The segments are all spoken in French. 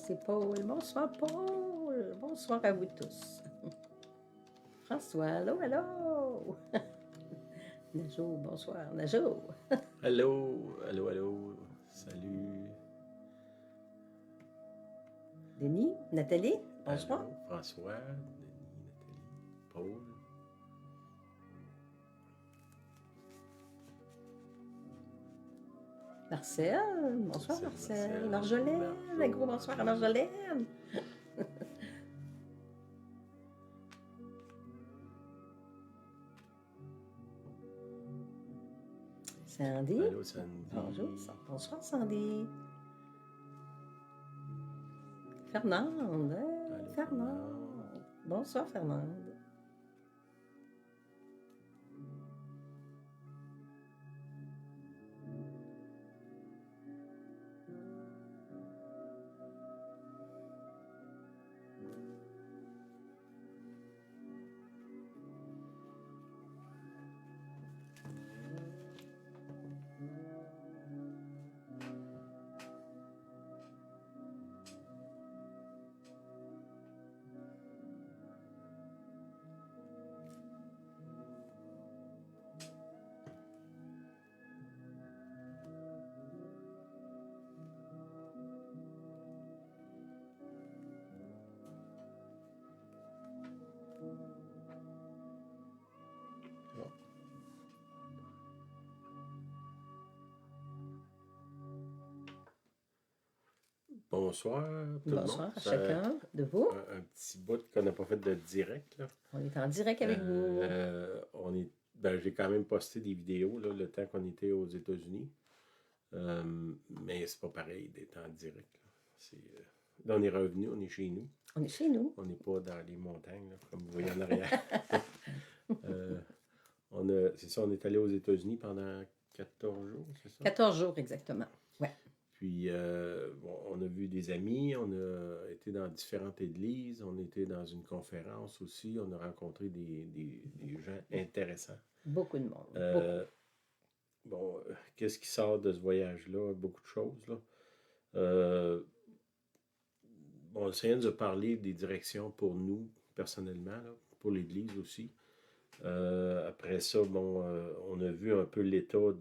c'est Paul. Bonsoir, Paul. Bonsoir à vous tous. François, allô, allô. Najo, bonsoir, Najo. Allô, allô, allô. Salut. Denis, Nathalie, bonsoir. Allô, François, Denis, Nathalie, Paul. Marcel, bonsoir Salut, Marcel. Marcel. Marjolaine, un gros bonsoir à Marjolaine. Sandy. Allô, Sandy. Bonjour, bonsoir Sandy. Fernande, Allô, Fernande. Bonsoir Fernande. Bonsoir tout Bonsoir le monde. à chacun de vous. Un petit bout qu'on n'a pas fait de direct. Là. On est en direct avec vous. J'ai quand même posté des vidéos là, le temps qu'on était aux États-Unis. Mais c'est pas pareil d'être en direct. Là, on est revenu, on est chez nous. On est chez nous. On n'est pas dans les montagnes, là, comme vous voyez en arrière. C'est ça, on est allé aux États-Unis pendant 14 jours, c'est ça? 14 jours exactement. Ouais. Puis, on a vu des amis, on a été dans différentes églises, on était dans une conférence aussi, on a rencontré des gens intéressants. Beaucoup de monde. Qu'est-ce qui sort de ce voyage-là? Beaucoup de choses, là. Le Seigneur nous a parlé des directions pour nous, personnellement, là, pour l'Église aussi. Après ça, on a vu un peu l'état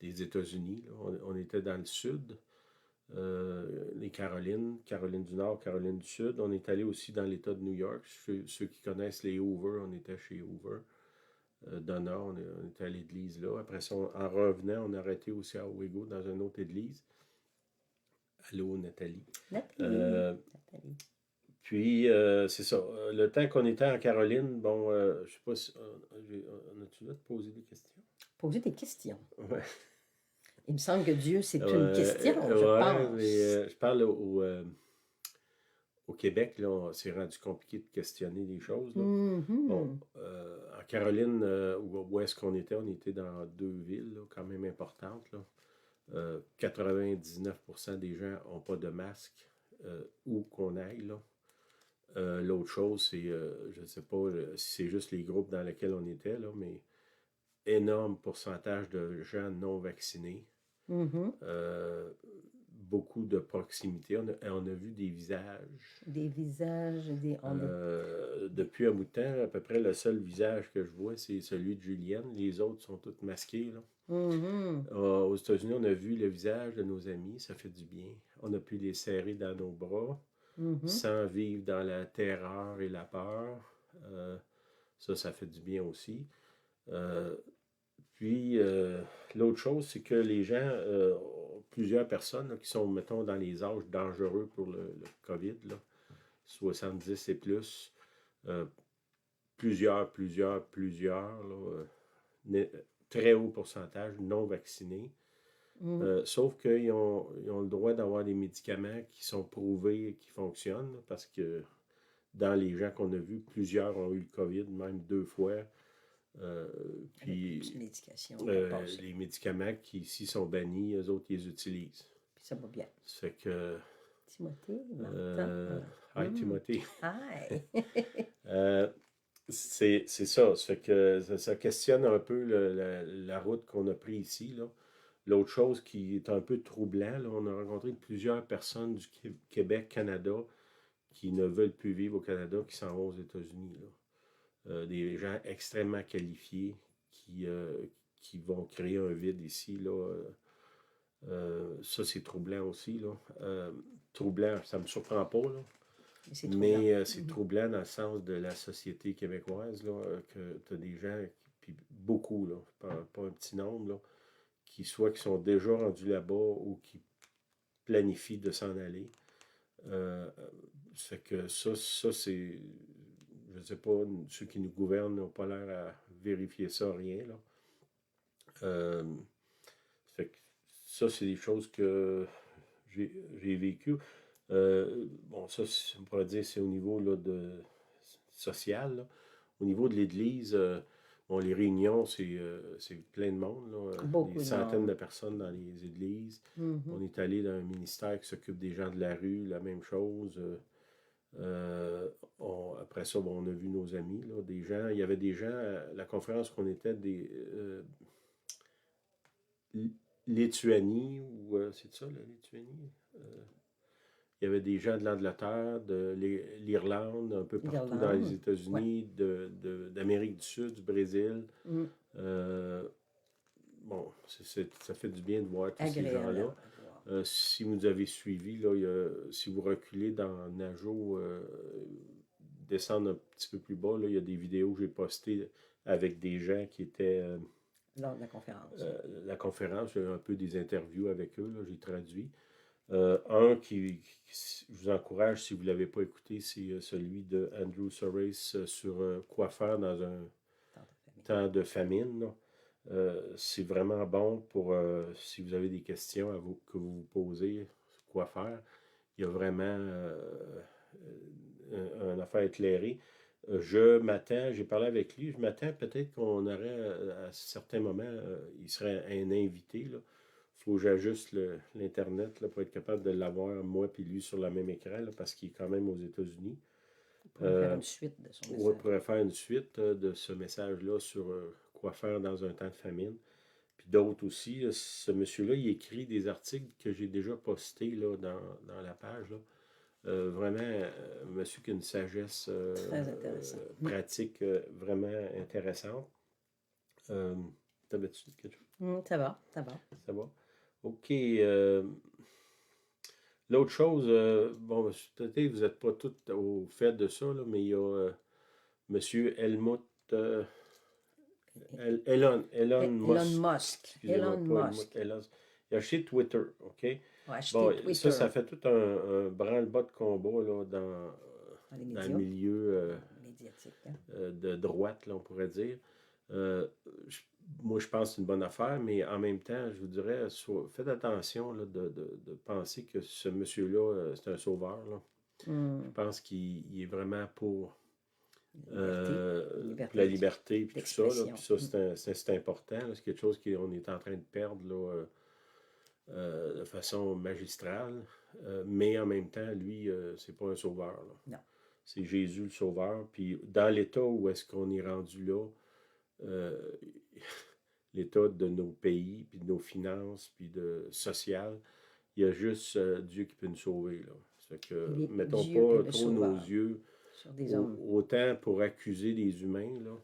des États-Unis. On était dans le sud, les Carolines du Nord, Caroline du Sud. On est allé aussi dans l'État de New York. Ceux qui connaissent les Hoover, on était chez Hoover. Donna, on était à l'église là. Après ça, en revenant, on a arrêté aussi à Owego dans une autre église. Allô, Nathalie. Nathalie. Puis, c'est ça. Le temps qu'on était en Caroline, je sais pas si... on a-tu le droit de poser des questions? Poser des questions. Ouais. Il me semble que Dieu, c'est une question, je pense. Mais, je parle au Québec, là, on s'est rendu compliqué de questionner des choses. Là. Mm-hmm. En Caroline, où est-ce qu'on était? On était dans 2 villes là, quand même importantes. Là. 99% des gens n'ont pas de masque où qu'on aille. Là. L'autre chose, c'est, je ne sais pas si c'est juste les groupes dans lesquels on était, là, mais énorme pourcentage de gens non vaccinés. Mm-hmm. Beaucoup de proximité. On a vu des visages. Des visages. Depuis un bout de temps, à peu près le seul visage que je vois, c'est celui de Julienne. Les autres sont tous masqués. Là. Mm-hmm. Aux États-Unis, on a vu le visage de nos amis. Ça fait du bien. On a pu les serrer dans nos bras sans vivre dans la terreur et la peur. Ça fait du bien aussi. Puis, l'autre chose, c'est que les gens, plusieurs personnes là, qui sont, mettons, dans les âges dangereux pour le COVID, là, 70 et plus, plusieurs, là, très haut pourcentage non vaccinés. Sauf qu'ils ont le droit d'avoir des médicaments qui sont prouvés et qui fonctionnent, là, parce que dans les gens qu'on a vus, plusieurs ont eu le COVID, même 2 fois. Puis les médicaments qui ici sont bannis, eux autres, ils les utilisent. Puis ça va bien. Ça fait que... Timothée, Hi, Timothée. Hi. C'est ça. Ça fait que ça questionne un peu la route qu'on a prise ici. Là. L'autre chose qui est un peu troublant, là, on a rencontré plusieurs personnes du Québec, Canada, qui ne veulent plus vivre au Canada, qui s'en vont aux États-Unis. Des gens extrêmement qualifiés qui vont créer un vide ici. Là, ça, c'est troublant aussi. Là. Troublant, ça ne me surprend pas. Là. Mais c'est troublant dans le sens de la société québécoise, là, que tu as des gens, puis beaucoup, là, pas un petit nombre, là, qui sont déjà rendus là-bas ou qui planifient de s'en aller. C'est que ça c'est. Je ne sais pas, ceux qui nous gouvernent n'ont pas l'air à vérifier ça, rien. Là. Fait que ça, c'est des choses que j'ai vécues. Bon, ça, on pourrait dire, c'est au niveau là, social. Là. Au niveau de l'Église, bon, les réunions, c'est plein de monde. Là, des centaines de personnes dans les églises. On est allé dans un ministère qui s'occupe des gens de la rue, la même chose. Après ça, bon, on a vu nos amis, là, des gens. Il y avait des gens, à la conférence qu'on était, des Lituanie, ou c'est ça, la Lituanie? Il y avait des gens de l'Angleterre, de l'Irlande, un peu partout dans les États-Unis, d'Amérique du Sud, du Brésil. Bon, ça fait du bien de voir tous ces gens-là. Si vous avez suivi, là, si vous reculez dans Najo, descendre un petit peu plus bas, là, il y a des vidéos que j'ai postées avec des gens qui étaient... lors de la conférence. La conférence, j'ai un peu des interviews avec eux, là, j'ai traduit. Qui je vous encourage, si vous ne l'avez pas écouté, c'est celui de Andrew Sorais sur quoi faire dans un temps de famine. C'est vraiment bon pour si vous avez des questions que vous vous posez, quoi faire. Il y a vraiment une affaire éclairée. J'ai parlé avec lui, je m'attends peut-être qu'on aurait, à certains moments, il serait un invité. Il faut que j'ajuste l'Internet pour être capable de l'avoir, moi et lui, sur le même écran, là, parce qu'il est quand même aux États-Unis. Il pourrait faire une suite de son message. On pourrait faire une suite de ce message-là sur quoi faire dans un temps de famine. Puis d'autres aussi. Ce monsieur-là, il écrit des articles que j'ai déjà postés là, dans la page. Là. Vraiment, un monsieur qui a une sagesse pratique vraiment intéressante. T'avais-tu quelque chose? Ça va. Ça va. OK. L'autre chose, bon, peut-être que vous n'êtes pas tous au fait de ça, là, mais il y a monsieur Helmut... Elon Musk. Elon Musk. Il a acheté Twitter, OK? Twitter. Ça fait tout un branle-bas de combat là, dans le milieu médiatique, de droite, là, on pourrait dire. Moi, je pense que c'est une bonne affaire, mais en même temps, je vous dirais, faites attention là, de penser que ce monsieur-là, c'est un sauveur. Là. Je pense qu'il est vraiment pour la liberté puis tout ça. Là, puis ça, c'est important. Là, c'est quelque chose qu'on est en train de perdre là, de façon magistrale. Mais en même temps, lui, c'est pas un sauveur. Là. Non. C'est Jésus le sauveur. Puis dans l'état où est-ce qu'on est rendu là, l'état de nos pays, puis de nos finances, puis de social, il y a juste Dieu qui peut nous sauver. Là. C'est que mettons pas trop nos yeux autant pour accuser les humains. Là.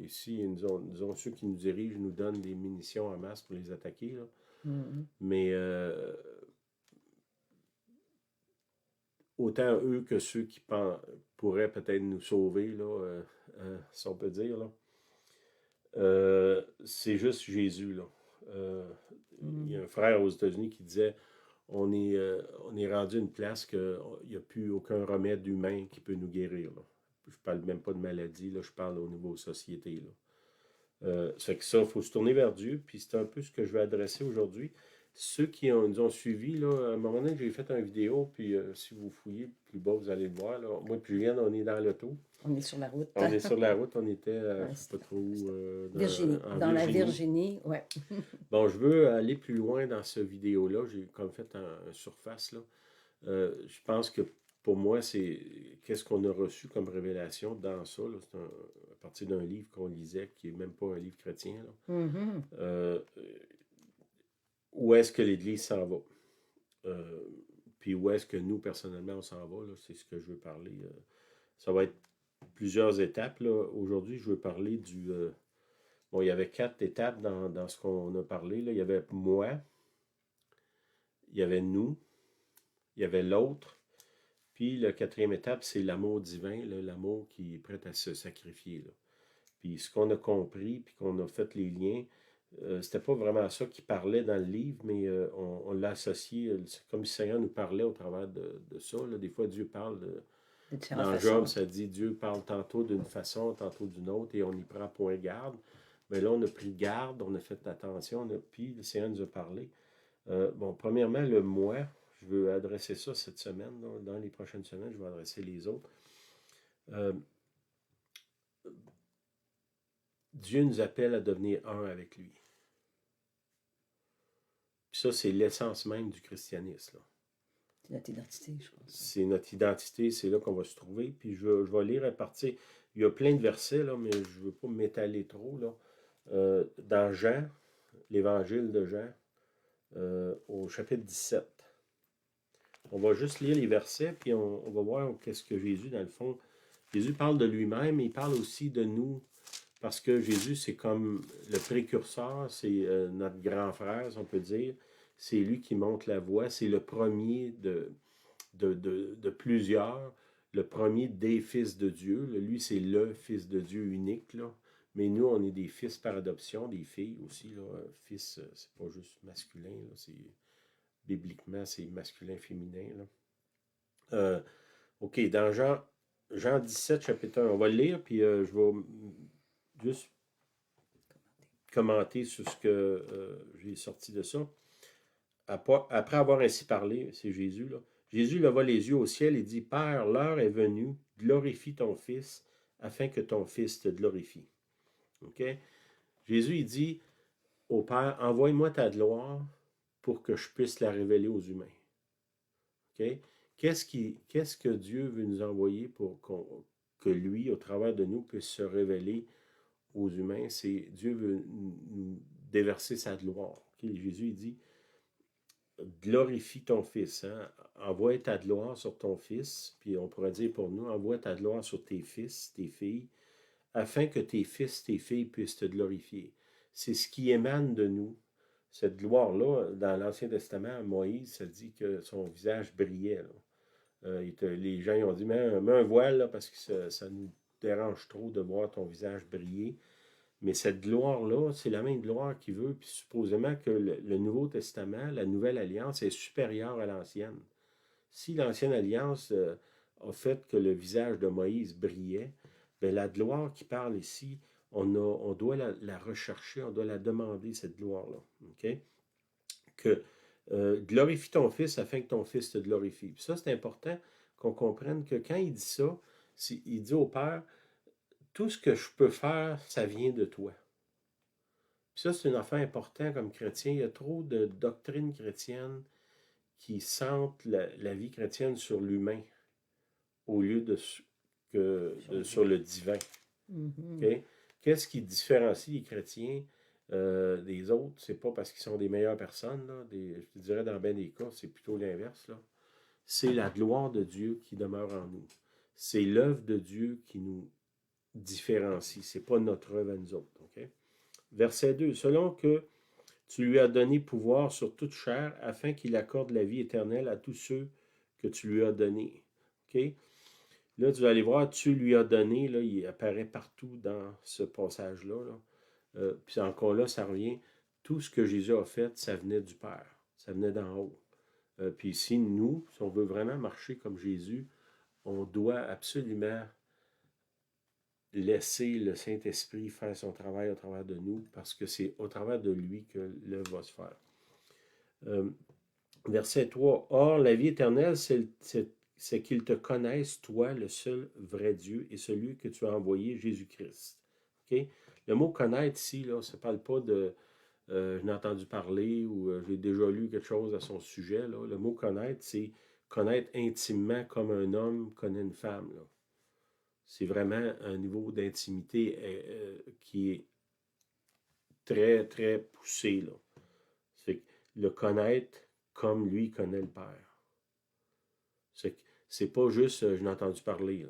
Ici, nous ceux qui nous dirigent nous donnent des munitions en masse pour les attaquer. Là. Mais autant eux que ceux qui pourraient peut-être nous sauver, là, si on peut dire. Là. C'est juste Jésus. Là. Il y a un frère aux États-Unis qui disait on est rendu à une place qu'il n'y a plus aucun remède humain qui peut nous guérir. Là. Je ne parle même pas de maladie, là, je parle au niveau société. Là. C'est que ça, il faut se tourner vers Dieu, puis c'est un peu ce que je vais adresser aujourd'hui. Ceux qui nous ont suivis, là, à un moment donné, j'ai fait une vidéo, puis si vous fouillez plus bas, vous allez le voir. Là. Moi et Julienne, on est dans l'auto. On est sur la route. On est sur la route, on était, je ne sais pas trop... dans la Virginie, ouais. Bon, je veux aller plus loin dans cette vidéo-là. J'ai comme fait un surface, là. Je pense que pour moi, c'est qu'est-ce qu'on a reçu comme révélation dans ça. Là. C'est à partir d'un livre qu'on lisait, qui n'est même pas un livre chrétien. Là. où est-ce que l'Église s'en va. Euh, Puis où est-ce que nous, personnellement, on s'en va, là, c'est ce que je veux parler. Ça va être plusieurs étapes. Là. Aujourd'hui, je veux parler du... bon, il y avait 4 étapes dans ce qu'on a parlé. Là. Il y avait moi, il y avait nous, il y avait l'autre. Puis la 4e étape, c'est l'amour divin, là, l'amour qui est prêt à se sacrifier. Là. Puis ce qu'on a compris, puis qu'on a fait les liens, c'était pas vraiment ça qui parlait dans le livre, mais on l'a associé, c'est comme si le Seigneur nous parlait au travers de ça. Là. Des fois, Dieu parle, De différentes dans Job, façons. ça dit Dieu parle tantôt d'une façon, tantôt d'une autre, et on y prend point garde. Mais là, on a pris garde, on a fait attention, puis le Seigneur nous a parlé. Bon, premièrement, le moi, je veux adresser ça cette semaine. Là. Dans les prochaines semaines, je vais adresser les autres. Euh, Dieu nous appelle à devenir un avec lui. Puis ça, c'est l'essence même du christianisme. Là. C'est notre identité, je pense. C'est notre identité, c'est là qu'on va se trouver. Puis je vais lire à partir. Il y a plein de versets, là, mais je ne veux pas m'étaler trop. Là. Dans Jean, l'évangile de Jean, au chapitre 17. On va juste lire les versets, puis on va voir qu'est-ce que Jésus, dans le fond. Jésus parle de lui-même, mais il parle aussi de nous. Parce que Jésus, c'est comme le précurseur, c'est notre grand frère, si on peut dire. C'est lui qui montre la voie. C'est le premier de plusieurs. Le premier des fils de Dieu. Lui, c'est le fils de Dieu unique. Là. Mais nous, on est des fils par adoption, des filles aussi. Là. Fils, c'est pas juste masculin. Là. Bibliquement, c'est masculin-féminin. OK, dans Jean 17, chapitre 1, on va le lire, puis je vais juste commenter sur ce que j'ai sorti de ça. Après avoir ainsi parlé, c'est Jésus, là. Jésus leva les yeux au ciel et dit, Père, l'heure est venue, glorifie ton Fils, afin que ton Fils te glorifie. OK? Jésus, il dit au Père, envoie-moi ta gloire pour que je puisse la révéler aux humains. OK? Qu'est-ce que Dieu veut nous envoyer pour que lui, au travers de nous, puisse se révéler aux humains? C'est Dieu veut nous déverser sa gloire. Okay? Jésus, il dit, glorifie ton Fils. Hein? Envoie ta gloire sur ton Fils, puis on pourrait dire pour nous, envoie ta gloire sur tes fils, tes filles, afin que tes fils, tes filles puissent te glorifier. C'est ce qui émane de nous. Cette gloire-là, dans l'Ancien Testament, Moïse, ça dit que son visage brillait. Les gens ils ont dit, mets un voile là, parce que ça nous dérange trop de voir ton visage briller. Mais cette gloire-là, c'est la même gloire qui veut, puis supposément que le Nouveau Testament, la Nouvelle Alliance, est supérieure à l'Ancienne. Si l'Ancienne Alliance a fait que le visage de Moïse brillait, bien, la gloire qui parle ici, on doit la rechercher, on doit la demander, cette gloire-là. Okay? Que glorifie ton Fils afin que ton Fils te glorifie. Puis ça, c'est important qu'on comprenne que quand il dit ça, il dit au Père, tout ce que je peux faire, ça vient de toi. Puis ça, c'est une affaire importante comme chrétien. Il y a trop de doctrines chrétiennes qui centrent la vie chrétienne sur l'humain au lieu sur le divin. Mm-hmm. Okay? Qu'est-ce qui différencie les chrétiens des autres? C'est pas parce qu'ils sont des meilleures personnes. Là, je te dirais dans bien des cas, c'est plutôt l'inverse. Là. C'est la gloire de Dieu qui demeure en nous. C'est l'œuvre de Dieu qui nous différencie. C'est pas notre œuvre à nous autres. Okay? Verset 2. Selon que tu lui as donné pouvoir sur toute chair afin qu'il accorde la vie éternelle à tous ceux que tu lui as donnés. Okay? Là, tu vas aller voir, tu lui as donné, là, il apparaît partout dans ce passage-là. Là. Puis encore là, ça revient, tout ce que Jésus a fait, ça venait du Père, ça venait d'en haut. Puis ici, nous, si on veut vraiment marcher comme Jésus, on doit absolument laisser le Saint-Esprit faire son travail au travers de nous, parce que c'est au travers de lui que l'œuvre va se faire. Verset 3. Or, la vie éternelle, c'est qu'ils te connaissent, toi, le seul vrai Dieu, et celui que tu as envoyé, Jésus-Christ. Okay? Le mot connaître ici, là, ça ne parle pas de je n'ai entendu parler ou j'ai déjà lu quelque chose à son sujet. Là. Le mot connaître, c'est connaître intimement comme un homme connaît une femme. Là. C'est vraiment un niveau d'intimité qui est très, très poussé. Là. le connaître comme lui connaît le Père. C'est pas juste je n'ai entendu parler. Là.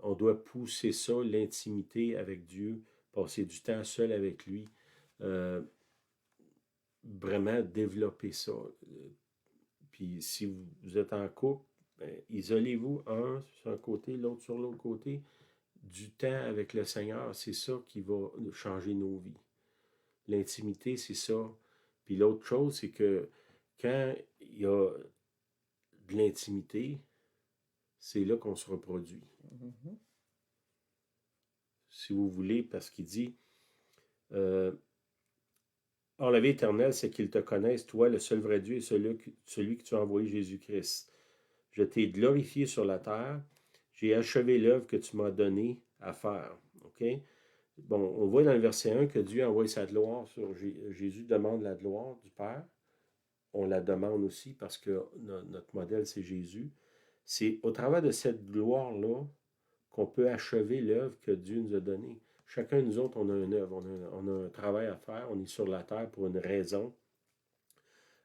On doit pousser ça, l'intimité avec Dieu, passer du temps seul avec lui, vraiment développer ça. Puis si vous êtes en couple, ben, isolez-vous un sur un côté, l'autre sur l'autre côté. Du temps avec le Seigneur, c'est ça qui va changer nos vies. L'intimité, c'est ça. Puis l'autre chose, c'est que quand il y a de l'intimité, c'est là qu'on se reproduit. Mhm. Si vous voulez, parce qu'il dit Or, la vie éternelle, c'est qu'ils te connaissent, toi, le seul vrai Dieu, et celui que tu as envoyé, Jésus-Christ. Je t'ai glorifié sur la terre. J'ai achevé l'œuvre que tu m'as donnée à faire. OK? Bon, on voit dans le verset 1 que Dieu envoie sa gloire sur Jésus, demande la gloire du Père. On la demande aussi parce que notre modèle, c'est Jésus. C'est au travers de cette gloire-là qu'on peut achever l'œuvre que Dieu nous a donnée. Chacun de nous autres, on a une œuvre, on a un travail à faire, on est sur la terre pour une raison.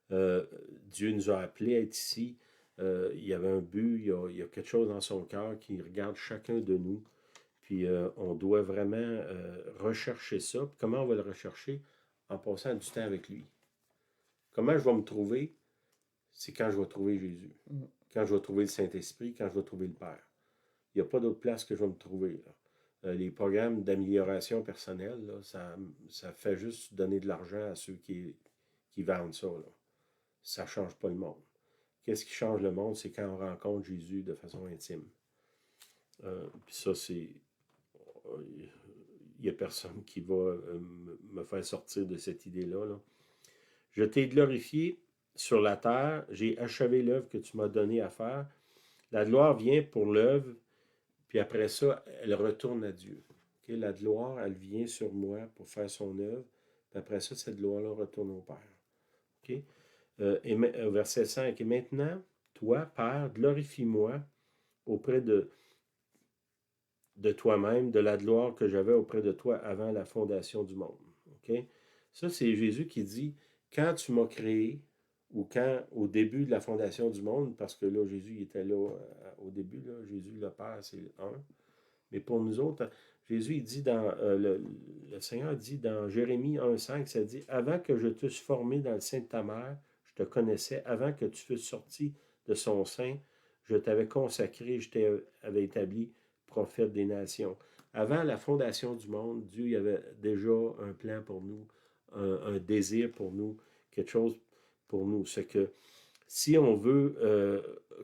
Dieu nous a appelés à être ici. Il y avait un but, il y a quelque chose dans son cœur qui regarde chacun de nous. Puis on doit vraiment rechercher ça. Puis comment on va le rechercher? En passant du temps avec lui. Comment je vais me trouver? C'est quand je vais trouver Jésus. Quand je vais trouver le Saint-Esprit, quand je vais trouver le Père. Il n'y a pas d'autre place que je vais me trouver. Là. Les programmes d'amélioration personnelle, là, ça fait juste donner de l'argent à ceux qui vendent ça. Là. Ça ne change pas le monde. Qu'est-ce qui change le monde? C'est quand on rencontre Jésus de façon intime. Puis ça, c'est... Il n'y a personne qui va me faire sortir de cette idée-là. Là. Je t'ai glorifié sur la terre. J'ai achevé l'œuvre que tu m'as donnée à faire. La gloire vient pour l'œuvre. Puis après ça, elle retourne à Dieu. Okay? La gloire, elle vient sur moi pour faire son œuvre. Puis après ça, cette gloire-là retourne au Père. Okay? Verset 5. Et maintenant, toi, Père, glorifie-moi auprès de toi-même, de la gloire que j'avais auprès de toi avant la fondation du monde. Okay? Ça, c'est Jésus qui dit, quand tu m'as créé, ou quand, au début de la fondation du monde, parce que là, Jésus il était là au début, là, Jésus le Père, c'est un. Mais pour nous autres, Jésus, il dit dans, le Seigneur dit dans Jérémie 1,5, ça dit, avant que je t'eusse formé dans le sein de ta mère, je te connaissais, avant que tu fusses sorti de son sein, je t'avais consacré, je t'avais établi prophète des nations. Avant la fondation du monde, Dieu il avait déjà un plan pour nous, un désir pour nous, quelque chose pour nous. C'est que si on veut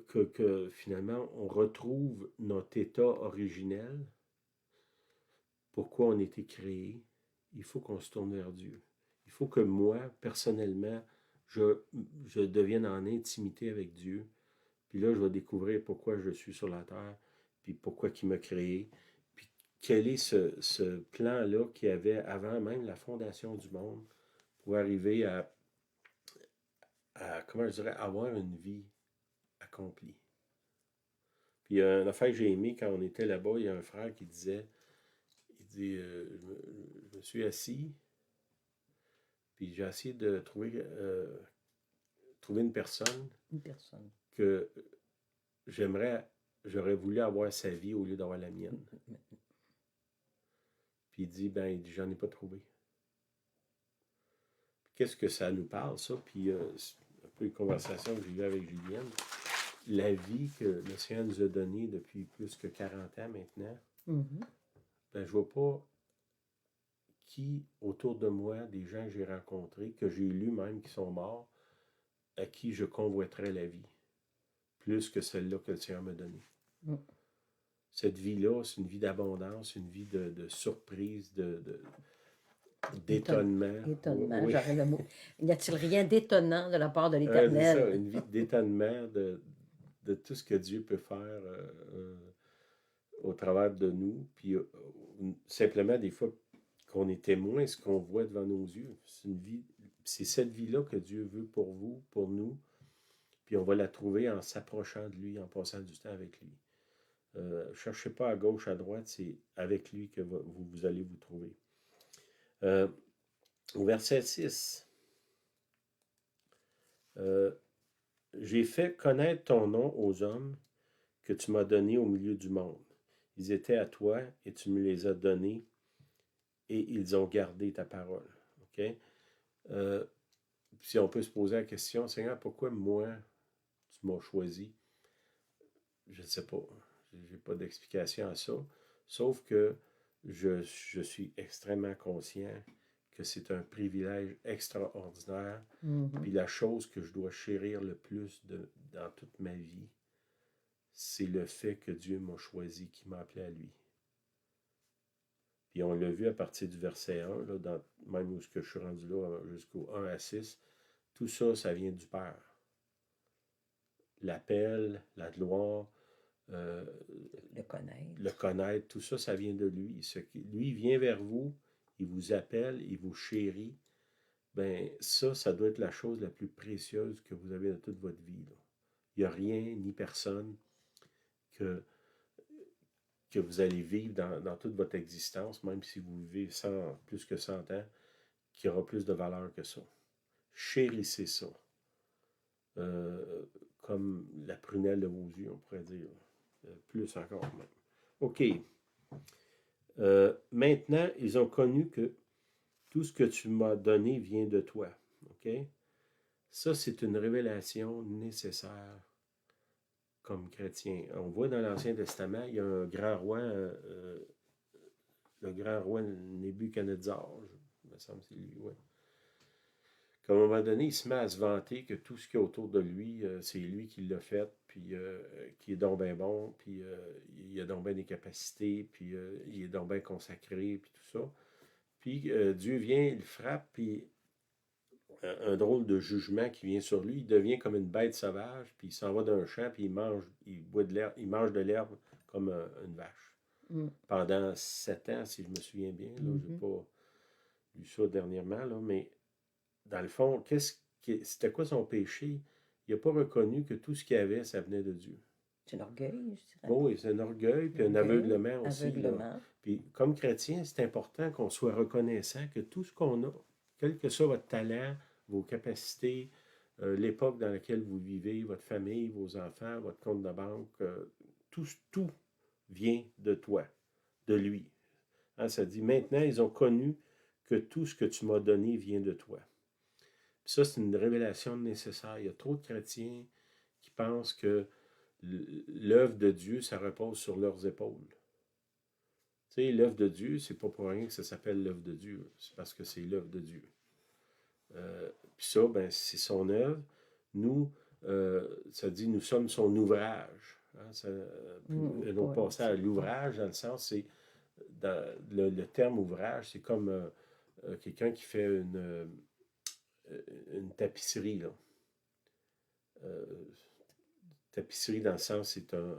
que finalement on retrouve notre état originel, pourquoi on a été créé, il faut qu'on se tourne vers Dieu. Il faut que moi, personnellement, je devienne en intimité avec Dieu. Puis là, je vais découvrir pourquoi je suis sur la terre, puis pourquoi il m'a créé, puis quel est ce plan-là qu'il y avait avant même la fondation du monde pour arriver à comment je dirais, avoir une vie accomplie. Puis il y a une affaire que j'ai aimée quand on était là-bas, il y a un frère qui disait, il dit, je me suis assis, puis j'ai essayé de trouver une personne que j'aurais voulu avoir sa vie au lieu d'avoir la mienne. Puis il dit, j'en ai pas trouvé. Qu'est-ce que ça nous parle, ça? Puis c'est un peu une conversation que j'ai eue avec Julienne. La vie que le Seigneur nous a donnée depuis plus que 40 ans maintenant, je vois pas qui autour de moi, des gens que j'ai rencontrés, que j'ai lus même, qui sont morts, à qui je convoiterais la vie, plus que celle-là que le Seigneur m'a donnée. Cette vie-là, c'est une vie d'abondance, une vie de surprise, d'étonnement. Étonnement, oui. J'aurais le mot. N'y a-t-il rien d'étonnant de la part de l'Éternel? C'est ça, une vie d'étonnement de tout ce que Dieu peut faire au travers de nous. Puis simplement, des fois, qu'on est témoin de ce qu'on voit devant nos yeux. C'est cette vie-là que Dieu veut pour vous, pour nous. Puis on va la trouver en s'approchant de lui, en passant du temps avec lui. Cherchez pas à gauche, à droite, c'est avec lui que vous allez vous trouver. Au verset 6, Euh, J'ai fait connaître ton nom aux hommes que tu m'as donnés au milieu du monde. Ils étaient à toi et tu me les as donnés et ils ont gardé ta parole. OK? Euh, Si on peut se poser la question, Seigneur, pourquoi moi, tu m'as choisi? Je ne sais pas. Je n'ai pas d'explication à ça. Sauf que je suis extrêmement conscient que c'est un privilège extraordinaire. Mhm. Puis la chose que je dois chérir le plus dans toute ma vie, c'est le fait que Dieu m'a choisi, qu'il m'a appelé à lui. Puis on l'a vu à partir du verset 1, là, même où je suis rendu là, jusqu'au 1 à 6, tout ça, ça vient du Père. L'appel, la gloire, euh, Le le connaître. connaître, tout ça, ça vient de lui. Lui vient vers vous, il vous appelle, il vous chérit. Ben ça doit être la chose la plus précieuse que vous avez dans toute votre vie, là. Il n'y a rien ni personne que, que vous allez vivre dans toute votre existence, même si vous vivez plus que 100 ans, qui aura plus de valeur que ça. Chérissez ça. Euh, Comme la prunelle de vos yeux, on pourrait dire. Plus encore même. OK. Maintenant, ils ont connu que tout ce que tu m'as donné vient de toi. OK? Ça, c'est une révélation nécessaire comme chrétien. On voit dans l'Ancien Testament, il y a un grand roi, le grand roi Nebuchadnezzar, il me semble que c'est lui, ouais. Qu'à un moment donné, il se met à se vanter que tout ce qui est autour de lui, c'est lui qui l'a fait, puis qui est donc bien bon, puis il a donc bien des capacités, puis il est donc bien consacré, puis tout ça. Puis Dieu vient, il frappe, puis un drôle de jugement qui vient sur lui. Il devient comme une bête sauvage, puis il s'en va d'un champ, puis il boit de l'herbe, il mange de l'herbe comme une vache. Mm. Pendant 7 ans, si je me souviens bien, là, j'ai Mhm. pas lu ça dernièrement, là, mais dans le fond, c'était quoi son péché? Il n'a pas reconnu que tout ce qu'il avait, ça venait de Dieu. C'est l'orgueil, je dirais. Bon, oui, c'est un orgueil, puis un Orgueil, aveuglement aussi, là. aveuglement. Puis comme chrétien, c'est important qu'on soit reconnaissant que tout ce qu'on a, quel que soit votre talent, vos capacités, l'époque dans laquelle vous vivez, votre famille, vos enfants, votre compte de banque, tout vient de toi, de lui. Hein, ça dit, maintenant, ils ont connu que tout ce que tu m'as donné vient de toi. Puis ça, c'est une révélation nécessaire. Il y a trop de chrétiens qui pensent que l'œuvre de Dieu, ça repose sur leurs épaules. Tu sais, l'œuvre de Dieu, c'est pas pour rien que ça s'appelle l'œuvre de Dieu. C'est parce que c'est l'œuvre de Dieu. Puis ça, ben, c'est son œuvre. Nous, ça dit, nous sommes son ouvrage. Hein, un autre Ouais, passage, l'ouvrage, dans le sens, c'est le terme ouvrage, c'est comme quelqu'un qui fait une tapisserie, là. Euh, Tapisserie, dans le sens, c'est un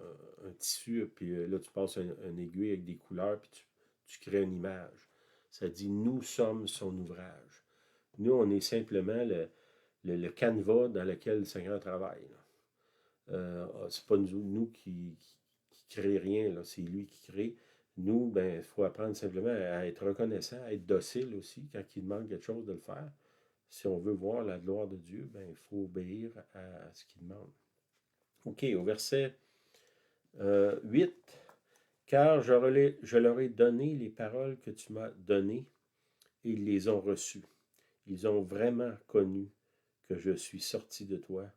tissu, puis là, tu passes un aiguille avec des couleurs, puis tu crées une image. Ça dit, nous sommes son ouvrage. Nous, on est simplement le canevas dans lequel le Seigneur travaille. C'est pas nous qui crée rien, là, c'est lui qui crée. Nous, ben, il faut apprendre simplement à être reconnaissant, à être docile aussi quand il demande quelque chose de le faire. Si on veut voir la gloire de Dieu, ben, il faut obéir à ce qu'il demande. OK, au verset 8. Car je leur ai donné les paroles que tu m'as données et ils les ont reçues. Ils ont vraiment connu que je suis sorti de toi.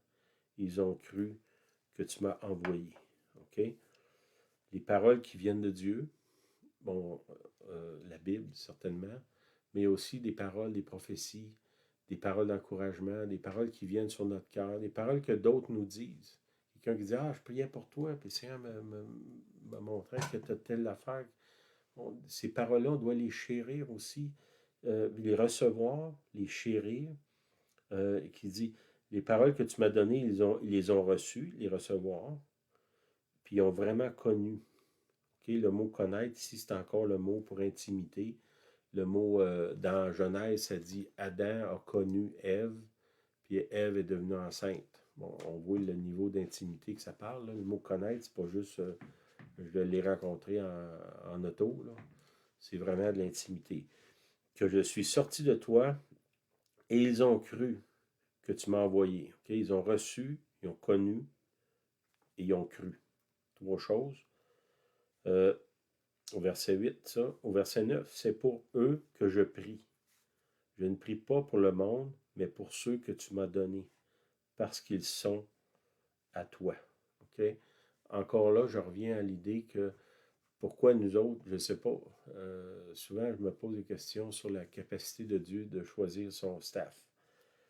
Ils ont cru que tu m'as envoyé. OK? Les paroles qui viennent de Dieu, bon, la Bible certainement, mais aussi des paroles, des prophéties, des paroles d'encouragement, des paroles qui viennent sur notre cœur, des paroles que d'autres nous disent. Quelqu'un qui dit, ah, je priais pour toi, puis le Seigneur m'a montré que tu as telle affaire. Ces paroles-là, on doit les chérir aussi, les recevoir, les chérir. Qui dit, les paroles que tu m'as données, ils les ont reçues, les recevoir, puis ils ont vraiment connu. Okay? Le mot connaître, ici, c'est encore le mot pour intimité. Le mot dans Genèse, ça dit Adam a connu Ève, puis Ève est devenue enceinte. Bon, on voit le niveau d'intimité que ça parle. Là. Le mot connaître, c'est pas juste je l'ai rencontré en auto. Là. C'est vraiment de l'intimité. Que je suis sorti de toi et ils ont cru que tu m'as envoyé. Okay? Ils ont reçu, ils ont connu et ils ont cru. 3 choses. Au verset 8, ça. Au verset 9, c'est pour eux que je prie. Je ne prie pas pour le monde, mais pour ceux que tu m'as donnés, parce qu'ils sont à toi. Okay? Encore là, je reviens à l'idée que pourquoi nous autres, je ne sais pas. Souvent, je me pose des questions sur la capacité de Dieu de choisir son staff.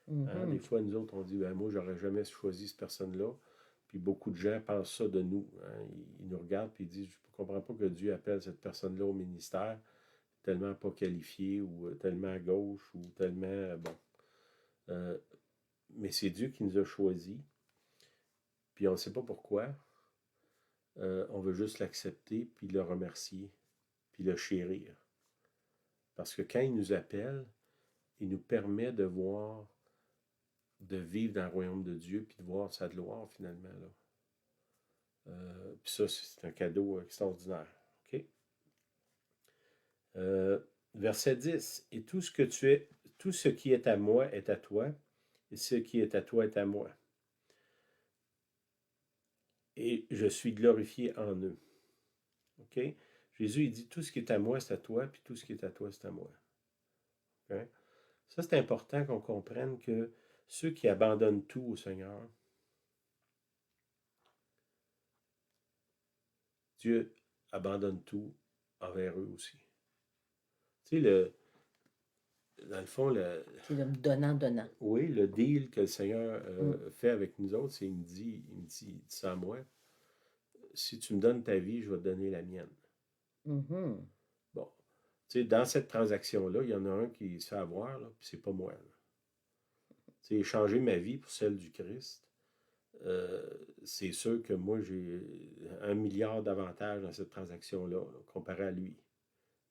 Hein? Des fois, nous autres, on dit, ben, moi, j'aurais jamais choisi cette personne-là. Puis beaucoup de gens pensent ça de nous. Hein? Ils nous regardent et ils disent, je ne comprends pas que Dieu appelle cette personne-là au ministère, tellement pas qualifiée ou tellement à gauche ou tellement, bon. Mais c'est Dieu qui nous a choisis. Puis on ne sait pas pourquoi. On veut juste l'accepter, puis le remercier, puis le chérir. Parce que quand il nous appelle, il nous permet de voir, de vivre dans le royaume de Dieu, puis de voir sa gloire finalement. Là. Puis ça, c'est un cadeau extraordinaire. Okay? Verset 10. Et tout ce que tu es, tout ce qui est à moi est à toi, et ce qui est à toi est à moi. Et je suis glorifié en eux. OK? Jésus, il dit, tout ce qui est à moi, c'est à toi, puis tout ce qui est à toi, c'est à moi. Okay? Ça, c'est important qu'on comprenne que ceux qui abandonnent tout au Seigneur, Dieu abandonne tout envers eux aussi. Tu sais, dans le fond, C'est le donnant-donnant. oui, le deal que le Seigneur fait avec nous autres, c'est il me dit ça à moi, si tu me donnes ta vie, je vais te donner la mienne. Bon, tu sais, dans cette transaction-là, il y en a un qui se fait avoir, là, puis c'est pas moi. Tu sais, échanger ma vie pour celle du Christ, c'est sûr que moi, j'ai 1 milliard d'avantages dans cette transaction-là, là, comparé à lui.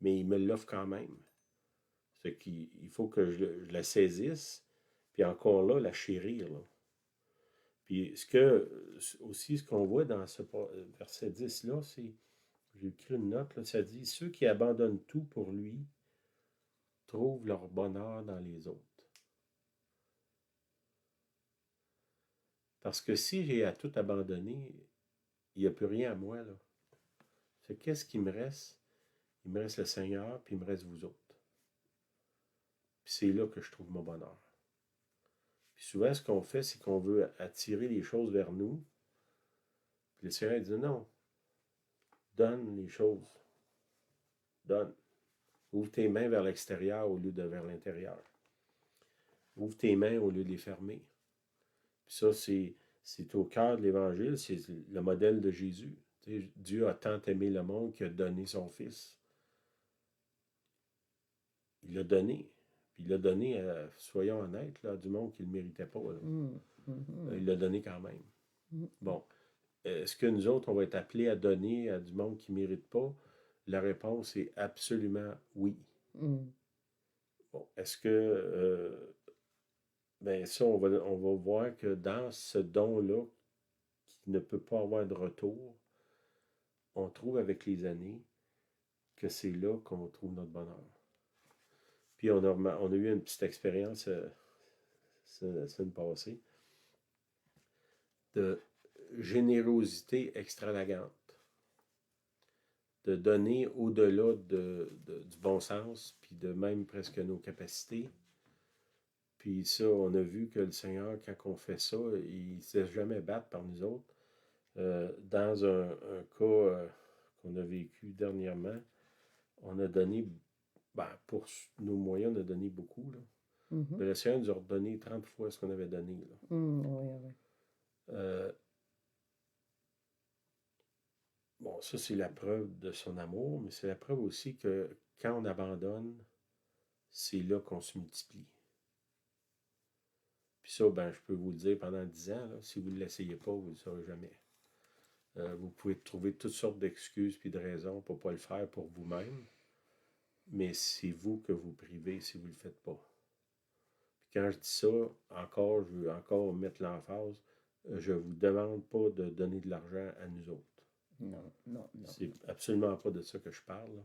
Mais il me l'offre quand même. C'est qu'il faut que je la saisisse, puis encore là, la chérir. Là. Puis ce qu'on voit dans ce verset 10-là, c'est, j'ai écrit une note, là, ça dit, ceux qui abandonnent tout pour lui trouvent leur bonheur dans les autres. Parce que si j'ai à tout abandonner, il n'y a plus rien à moi. Là. C'est qu'est-ce qui me reste? Il me reste le Seigneur, puis il me reste vous autres. Puis c'est là que je trouve mon bonheur. Puis souvent, ce qu'on fait, c'est qu'on veut attirer les choses vers nous. Puis le Seigneur dit non. Donne les choses. Donne. Ouvre tes mains vers l'extérieur au lieu de vers l'intérieur. Ouvre tes mains au lieu de les fermer. Puis ça, c'est au cœur de l'Évangile, c'est le modèle de Jésus. Tu sais, Dieu a tant aimé le monde qu'il a donné son Fils. Il l'a donné. Puis il l'a donné, soyons honnêtes, là, du monde qui ne le méritait pas. Il l'a donné quand même. Bon. Est-ce que nous autres, on va être appelés à donner à du monde qui ne mérite pas? La réponse est absolument oui. Bon, est-ce que... ben ça, on va voir que dans ce don-là, qui ne peut pas avoir de retour, on trouve avec les années que c'est là qu'on trouve notre bonheur. Puis on a eu une petite expérience la semaine passée de générosité extravagante. De donner au-delà du bon sens, puis de même presque nos capacités. Puis ça, on a vu que le Seigneur, quand on fait ça, il ne se laisse jamais battre par nous autres. Dans un cas qu'on a vécu dernièrement, on a donné, pour nos moyens, on a donné beaucoup. Là. Mais le Seigneur nous a redonné 30 fois ce qu'on avait donné. Là. Oui. Bon, ça, c'est la preuve de son amour, mais c'est la preuve aussi que quand on abandonne, c'est là qu'on se multiplie. Puis ça, je peux vous le dire pendant 10 ans, là, si vous ne l'essayez pas, vous ne le saurez jamais. Vous pouvez trouver toutes sortes d'excuses et de raisons pour ne pas le faire pour vous-même, mais c'est vous que vous privez si vous ne le faites pas. Puis quand je dis ça, je veux encore mettre l'emphase, je ne vous demande pas de donner de l'argent à nous autres. Non. C'est absolument pas de ça que je parle.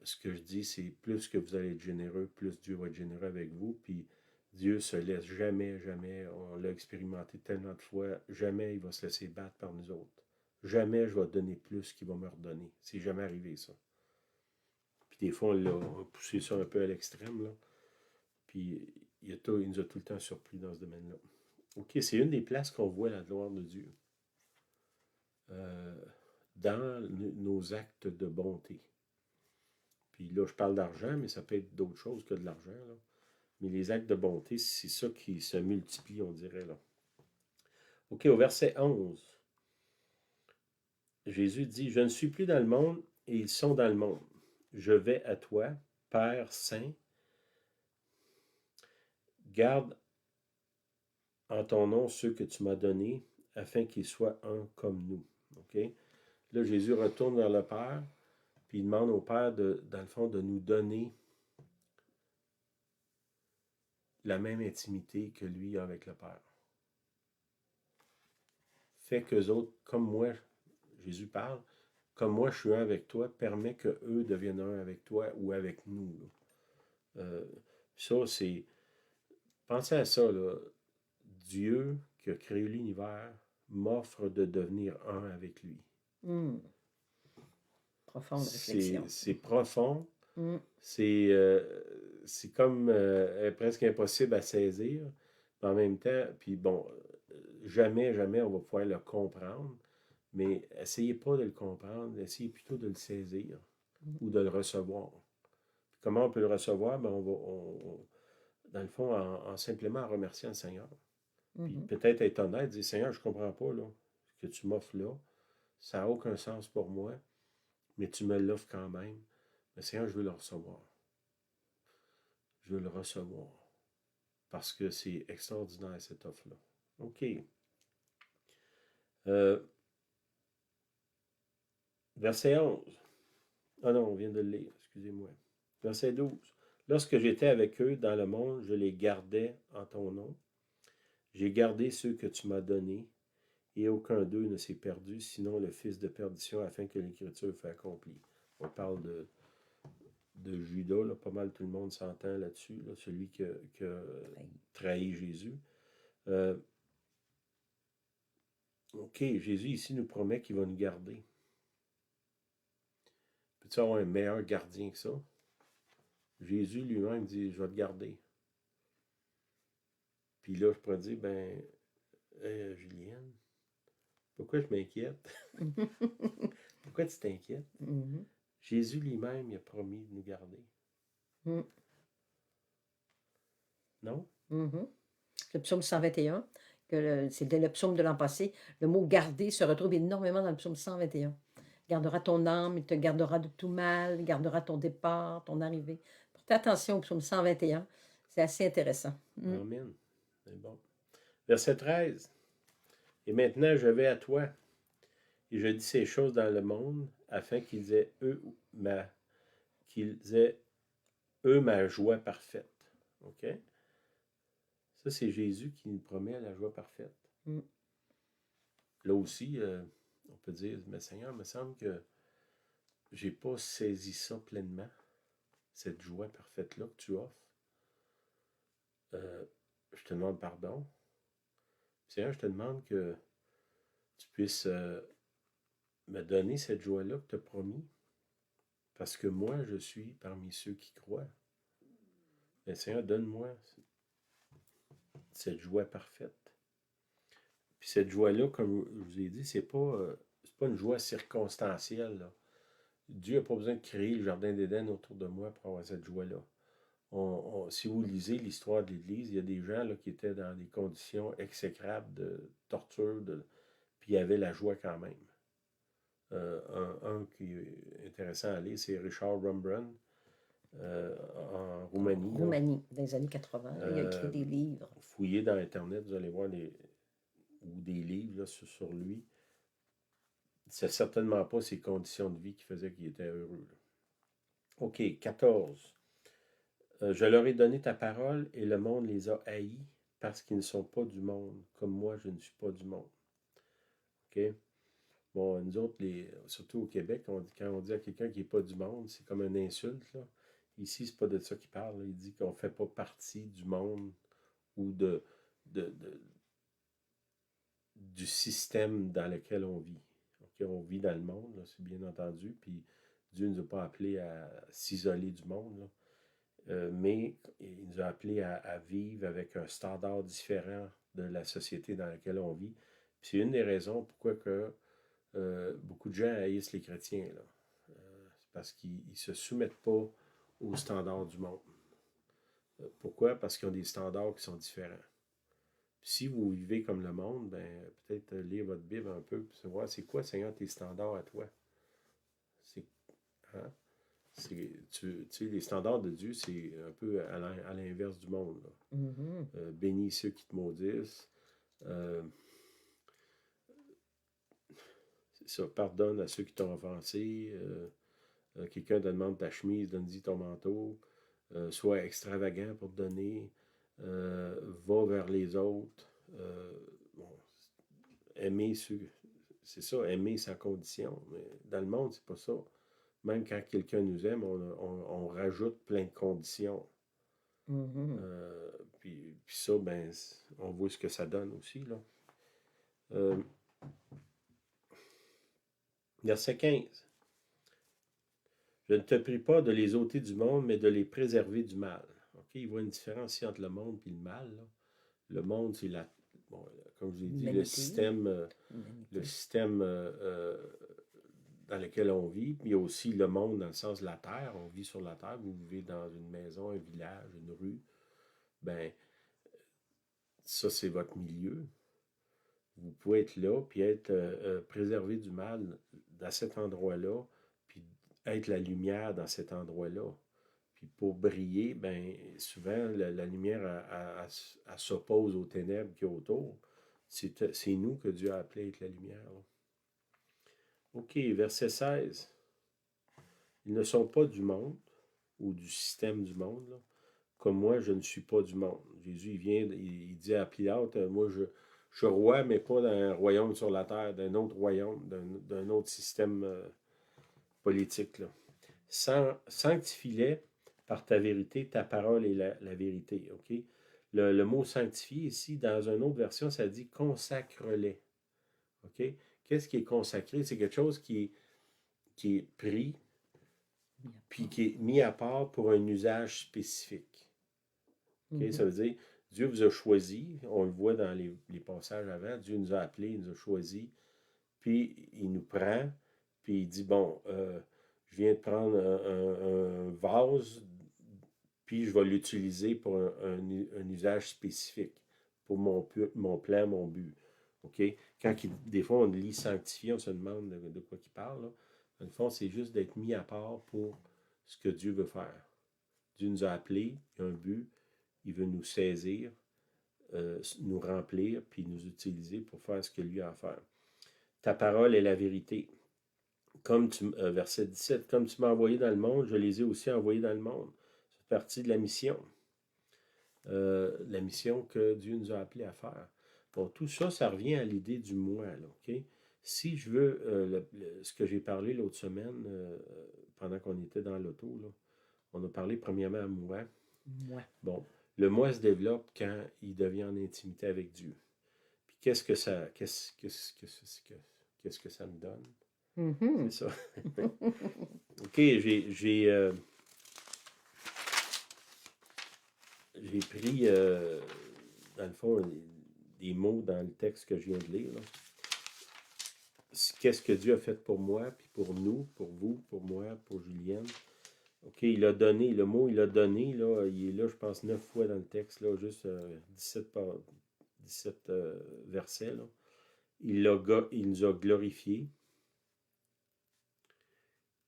Ce que je dis, c'est plus que vous allez être généreux, plus Dieu va être généreux avec vous. Puis Dieu se laisse jamais, jamais, on l'a expérimenté tellement de fois, jamais il va se laisser battre par nous autres. Jamais je vais donner plus qu'il va me redonner. C'est jamais arrivé, ça. Puis des fois, on a poussé ça un peu à l'extrême, là. Puis il nous a tout le temps surpris dans ce domaine-là. OK, c'est une des places qu'on voit la gloire de Dieu. Dans nos actes de bonté. Puis là, je parle d'argent, mais ça peut être d'autres choses que de l'argent, là. Mais les actes de bonté, c'est ça qui se multiplie, on dirait, là. OK, au verset 11, Jésus dit, « Je ne suis plus dans le monde, et ils sont dans le monde. Je vais à toi, Père Saint, garde en ton nom ceux que tu m'as donnés, afin qu'ils soient un comme nous. » OK? Là, Jésus retourne vers le Père, puis il demande au Père, dans le fond, de nous donner la même intimité que lui a avec le Père. Fais qu'eux autres, comme moi, Jésus parle, comme moi je suis un avec toi, permets qu'eux deviennent un avec toi ou avec nous. Ça, c'est... Pensez à ça, là. Dieu qui a créé l'univers m'offre de devenir un avec lui. Profonde réflexion. C'est profond. Mm. C'est comme presque impossible à saisir. Mais en même temps, puis bon, jamais, jamais on va pouvoir le comprendre. Mais essayez pas de le comprendre, essayez plutôt de le saisir ou de le recevoir. Puis comment on peut le recevoir? Ben dans le fond, en simplement remerciant le Seigneur. Puis peut-être être honnête, dire Seigneur, je ne comprends pas là, ce que tu m'offres là. Ça n'a aucun sens pour moi, mais tu me l'offres quand même. Mais Seigneur, je veux le recevoir. Je veux le recevoir. Parce que c'est extraordinaire cette offre-là. OK. Verset 11. Ah non, on vient de le lire, excusez-moi. Verset 12. Lorsque j'étais avec eux dans le monde, je les gardais en ton nom. J'ai gardé ceux que tu m'as donnés, et aucun d'eux ne s'est perdu, sinon le fils de perdition, afin que l'Écriture fût accomplie. On parle de Judas, là, pas mal tout le monde s'entend là-dessus, là, celui qui a trahi Jésus. OK, Jésus ici nous promet qu'il va nous garder. Peux-tu avoir un meilleur gardien que ça? Jésus lui-même dit, je vais te garder. Puis là, je pourrais dire, Julienne, pourquoi je m'inquiète? Pourquoi tu t'inquiètes? Jésus lui-même, il a promis de nous garder. Non? Le psaume 121, c'était le psaume de l'an passé. Le mot « garder » se retrouve énormément dans le psaume 121. Gardera ton âme, il te gardera de tout mal, il gardera ton départ, ton arrivée. Portez attention au psaume 121, c'est assez intéressant. Amen. C'est bon. Verset 13. Et maintenant, je vais à toi, et je dis ces choses dans le monde, afin qu'ils aient ma joie parfaite. OK? Ça, c'est Jésus qui nous promet la joie parfaite. Là aussi, on peut dire, mais Seigneur, il me semble que je n'ai pas saisi ça pleinement, cette joie parfaite-là que tu offres. Je te demande pardon. Seigneur, je te demande que tu puisses me donner cette joie-là que tu as promis, parce que moi, je suis parmi ceux qui croient. Mais Seigneur, donne-moi cette joie parfaite. Puis cette joie-là, comme je vous ai dit, c'est pas une joie circonstancielle, là. Dieu n'a pas besoin de créer le jardin d'Éden autour de moi pour avoir cette joie-là. Si vous lisez l'histoire de l'Église, il y a des gens là, qui étaient dans des conditions exécrables de torture, puis il y avait la joie quand même. Un qui est intéressant à lire, c'est Richard Rembrandt, en Roumanie. En Roumanie, dans les années 80. Il a écrit des livres. Fouillez dans Internet, vous allez voir des livres là, sur lui. C'est certainement pas ses conditions de vie qui faisaient qu'il était heureux. Là. OK, 14. Je leur ai donné ta parole et le monde les a haïs parce qu'ils ne sont pas du monde, comme moi je ne suis pas du monde. OK? Bon, nous autres, surtout au Québec, quand on dit à quelqu'un qui n'est pas du monde, c'est comme une insulte. Là. Ici, c'est pas de ça qu'il parle. Là. Il dit qu'on ne fait pas partie du monde ou du système dans lequel on vit. Okay? On vit dans le monde, là, c'est bien entendu, puis Dieu ne nous a pas appelés à s'isoler du monde, là. Mais il nous a appelés à vivre avec un standard différent de la société dans laquelle on vit. Puis c'est une des raisons pourquoi que, beaucoup de gens haïssent les chrétiens, là. C'est parce qu'ils ne se soumettent pas aux standards du monde. Pourquoi? Parce qu'ils ont des standards qui sont différents. Puis si vous vivez comme le monde, ben peut-être lire votre Bible un peu, puis savoir c'est quoi, Seigneur, tes standards à toi. C'est, hein? Tu sais, les standards de Dieu, c'est un peu à l'inverse du monde, là. Mhm. Bénis ceux qui te maudissent. Euh, c'est ça, pardonne à ceux qui t'ont offensé. Quelqu'un te demande ta chemise, donne-y ton manteau. Sois extravagant pour te donner. Va vers les autres. Bon, aimer ceux. C'est ça, aimer sans condition. Mais dans le monde, c'est pas ça. Même quand quelqu'un nous aime, on rajoute plein de conditions. Mhm. Puis ça, ben, on voit ce que ça donne aussi, là. Euh, Verset 15. Je ne te prie pas de les ôter du monde, mais de les préserver du mal. Okay? Il voit une différence ici entre le monde et le mal, là. Le monde, c'est la. Bon, comme je vous ai dit, le système, dans lequel on vit, puis il y a aussi le monde dans le sens de la terre. On vit sur la terre, vous vivez dans une maison, un village, une rue. Ben, ça, c'est votre milieu. Vous pouvez être là, puis être préservé du mal dans cet endroit-là, puis être la lumière dans cet endroit-là. Puis pour briller, ben souvent, la lumière, elle s'oppose aux ténèbres qui y a autour. C'est nous que Dieu a appelé à être la lumière, là. OK, verset 16. Ils ne sont pas du monde ou du système du monde, là. Comme moi, je ne suis pas du monde. Jésus, il vient, il dit à Pilate, moi, je suis roi, mais pas d'un royaume sur la terre, d'un autre royaume, d'un autre système politique, là. Sanctifie-les par ta vérité, ta parole est la vérité. OK? Le mot sanctifier ici, dans une autre version, ça dit consacre-les. OK? Qu'est-ce qui est consacré? C'est quelque chose qui est pris, puis qui est mis à part pour un usage spécifique. OK? Ça veut dire, Dieu vous a choisi, on le voit dans les passages avant, Dieu nous a appelés, il nous a choisis, puis il nous prend, puis il dit, bon, je viens de prendre un vase, puis je vais l'utiliser pour un usage spécifique, pour mon plan, mon but. OK? Des fois, on lit sanctifié, on se demande de quoi il parle, là. Dans le fond, c'est juste d'être mis à part pour ce que Dieu veut faire. Dieu nous a appelés, il y a un but, il veut nous saisir, nous remplir, puis nous utiliser pour faire ce que lui a à faire. Ta parole est la vérité. Verset 17, comme tu m'as envoyé dans le monde, je les ai aussi envoyés dans le monde. C'est partie de la mission. La mission que Dieu nous a appelés à faire. Bon, tout ça, ça revient à l'idée du moi, là, OK? Si je veux, ce que j'ai parlé l'autre semaine, pendant qu'on était dans l'auto, là, on a parlé premièrement à moi. Moi. Bon, le moi se développe quand il devient en intimité avec Dieu. Puis qu'est-ce que ça me donne? Mhm. C'est ça. OK, j'ai pris, dans le fond, des mots dans le texte que je viens de lire, là. Qu'est-ce que Dieu a fait pour moi, puis pour nous, pour vous, pour moi, pour Julienne. OK, il a donné, le mot il a donné, là, il est là, je pense, 9 fois dans le texte, là, juste 17 versets, là. Il nous a glorifiés.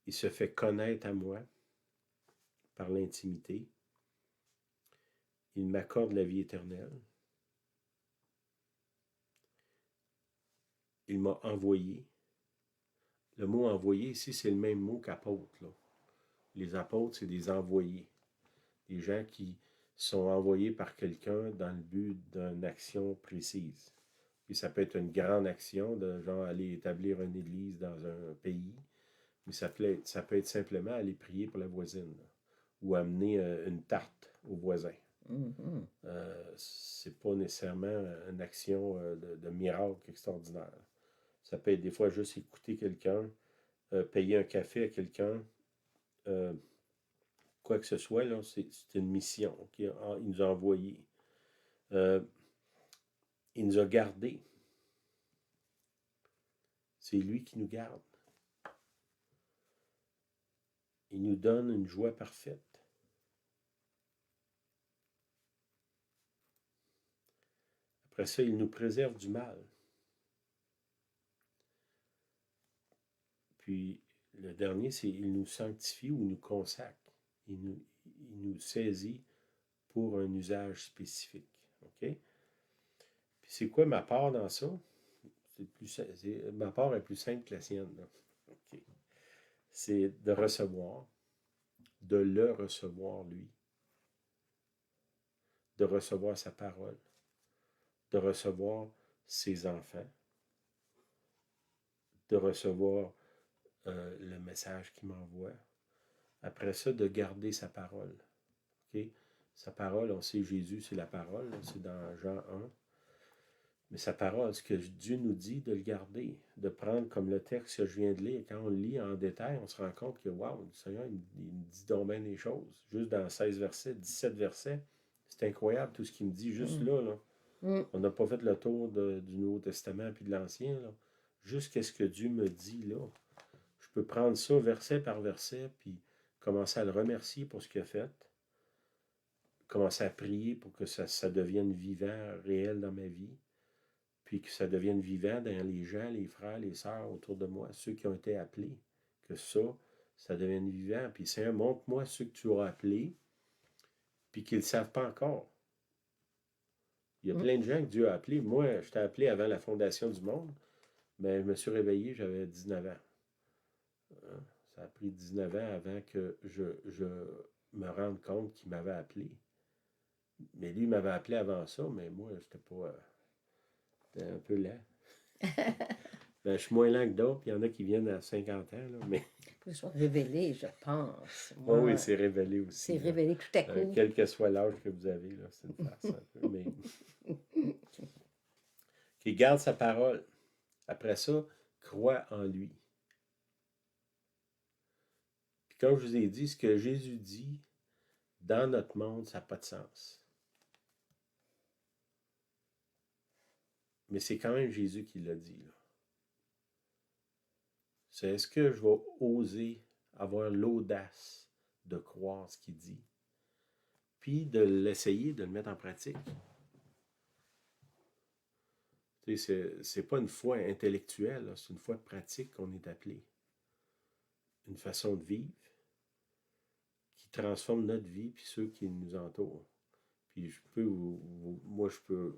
Il se fait connaître à moi par l'intimité. Il m'accorde la vie éternelle. Il m'a envoyé. Le mot envoyé ici, c'est le même mot qu'apôtre, là. Les apôtres, c'est des envoyés. Des gens qui sont envoyés par quelqu'un dans le but d'une action précise. Puis ça peut être une grande action, de genre aller établir une église dans un pays, mais ça peut être simplement aller prier pour la voisine, là, ou amener une tarte au voisin. Mhm. C'est pas nécessairement une action de miracle extraordinaire. Ça peut être des fois juste écouter quelqu'un, payer un café à quelqu'un, euh, quoi que ce soit, là, c'est une mission qu'il nous a envoyée. Euh, il nous a gardés. C'est lui qui nous garde. Il nous donne une joie parfaite. Après ça, il nous préserve du mal. Puis le dernier, c'est il nous sanctifie ou nous consacre. Il nous saisit pour un usage spécifique. OK? Puis c'est quoi ma part dans ça? Ma part est plus simple que la sienne. Là. OK. C'est de recevoir, de le recevoir, lui, de recevoir sa parole, de recevoir ses enfants, de recevoir le message qu'il m'envoie. Après ça, de garder sa parole. OK? Sa parole, on sait Jésus, c'est la parole, c'est dans Jean 1. Mais sa parole, ce que Dieu nous dit, de le garder, de prendre comme le texte que je viens de lire. Quand on le lit en détail, on se rend compte que, waouh, le Seigneur, il me dit donc bien des choses. Juste dans 16 versets, 17 versets, c'est incroyable tout ce qu'il me dit juste Mhm. là. Là. Mhm. On n'a pas fait le tour du Nouveau Testament puis de l'Ancien. Là. Juste qu'est-ce que Dieu me dit là. Je peux prendre ça verset par verset, puis commencer à le remercier pour ce qu'il a fait. Commencer à prier pour que ça devienne vivant, réel dans ma vie. Puis que ça devienne vivant dans les gens, les frères, les sœurs autour de moi, ceux qui ont été appelés. Que ça devienne vivant. Puis Seigneur, montre-moi ceux que tu auras appelés, puis qu'ils ne le savent pas encore. Il y a plein de gens que Dieu a appelés. Moi, je t'ai appelé avant la fondation du monde, mais je me suis réveillé, j'avais 19 ans. Hein? Ça a pris 19 ans avant que je me rende compte qu'il m'avait appelé. Mais lui, il m'avait appelé avant ça, mais moi, j'étais pas. J'étais un peu lent. Ben, je suis moins lent que d'autres, puis il y en a qui viennent à 50 ans, là, mais Faut que ce soit révélé, je pense. oui, oui, Moi, c'est révélé c'est aussi. Là. révélé tout à coup. Quel que soit l'âge que vous avez, là, c'est une farce un peu. Mais qui garde sa parole. Après ça, croit en lui. Puis comme je vous ai dit, ce que Jésus dit dans notre monde, ça n'a pas de sens. Mais c'est quand même Jésus qui l'a dit. Là. C'est est-ce que je vais oser avoir l'audace de croire ce qu'il dit, puis de l'essayer, de le mettre en pratique. C'est pas une foi intellectuelle, c'est une foi pratique qu'on est appelé. Une façon de vivre qui transforme notre vie puis ceux qui nous entourent. Puis moi je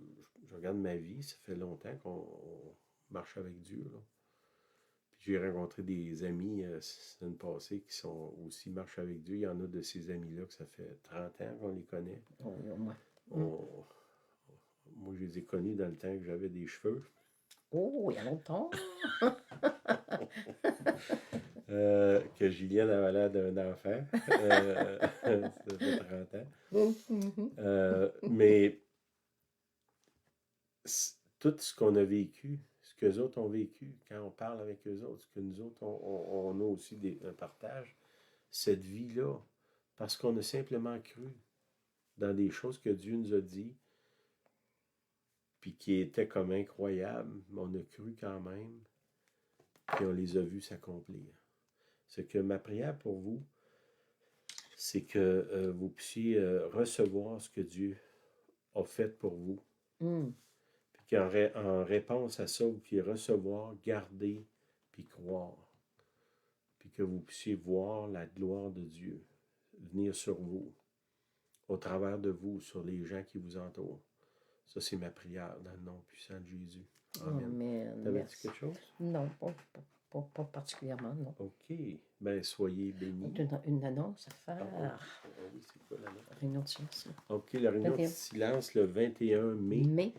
regarde ma vie, ça fait longtemps qu'on marche avec Dieu. Là. Puis j'ai rencontré des amis l'année passée qui sont aussi marchent avec Dieu. Il y en a de ces amis-là que ça fait 30 ans qu'on les connaît. Oh, moi. On- moi, je les ai connus dans le temps que j'avais des cheveux. Oh, il y a longtemps. Que Julienne avait l'air d'un enfant. Ça fait 30 ans. Mhm. Mais tout ce qu'on a vécu, ce que les autres ont vécu, quand on parle avec eux autres, ce que nous autres, on a aussi un partage, cette vie-là, parce qu'on a simplement cru dans des choses que Dieu nous a dit, puis qui étaient comme incroyables, mais on a cru quand même, puis on les a vus s'accomplir. C'est que ma prière pour vous, c'est que vous puissiez recevoir ce que Dieu a fait pour vous. Mm. Puis qu'en réponse à ça, vous puissiez recevoir, garder, puis croire. Puis que vous puissiez voir la gloire de Dieu venir sur vous, au travers de vous, sur les gens qui vous entourent. Ça, c'est ma prière dans le nom puissant de Jésus. Amen. Amen. T'avais-tu Merci. quelque chose? Non, pas particulièrement, non. OK. Ben, soyez bénis. Une annonce à Ah faire. oui, c'est quoi l'annonce? Réunion de silence. OK, la réunion de 21. silence le 21 mai. Mais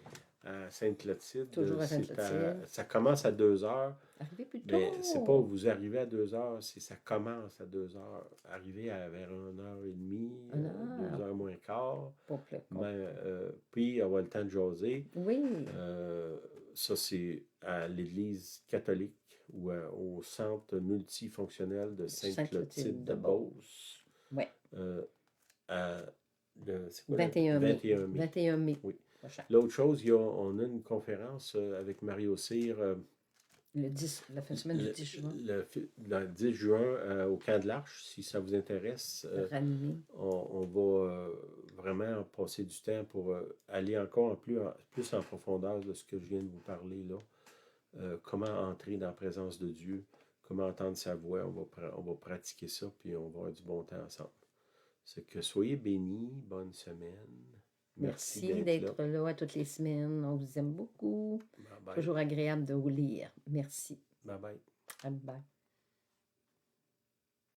à Sainte-Clotilde. Toujours à Sainte-Clotilde. Ça commence à 2 heures, Arrivez plus mais c'est pas tôt. vous arrivez à 2 heures, c'est ça commence à 2 heures. Arrivez vers 1h30, Un 2 heure. heures moins quart. Pour le Mais, complet. puis avoir le temps de jaser. Oui. Euh, Ça, c'est à l'Église catholique ou au centre multifonctionnel de Sainte-Clotilde Sainte-Clotilde de de Beauce. Beauce. Oui. Euh, à c'est quoi 21 mai. 21 mai. 21 mai. Oui. Prochain. L'autre chose, on a une conférence avec Mario Cyr La semaine du 10 juin. le 10 juin au Camp de l'Arche, si ça vous intéresse. Ranimer. On va vraiment passer du temps pour aller encore plus en profondeur de ce que je viens de vous parler là. Comment entrer dans la présence de Dieu, comment entendre sa voix. On va pratiquer ça, puis on va avoir du bon temps ensemble. C'est que soyez bénis, bonne semaine. Merci d'être là toutes les semaines. On vous aime beaucoup. Bye bye. Toujours agréable de vous lire. Merci. Bye bye. Bye bye.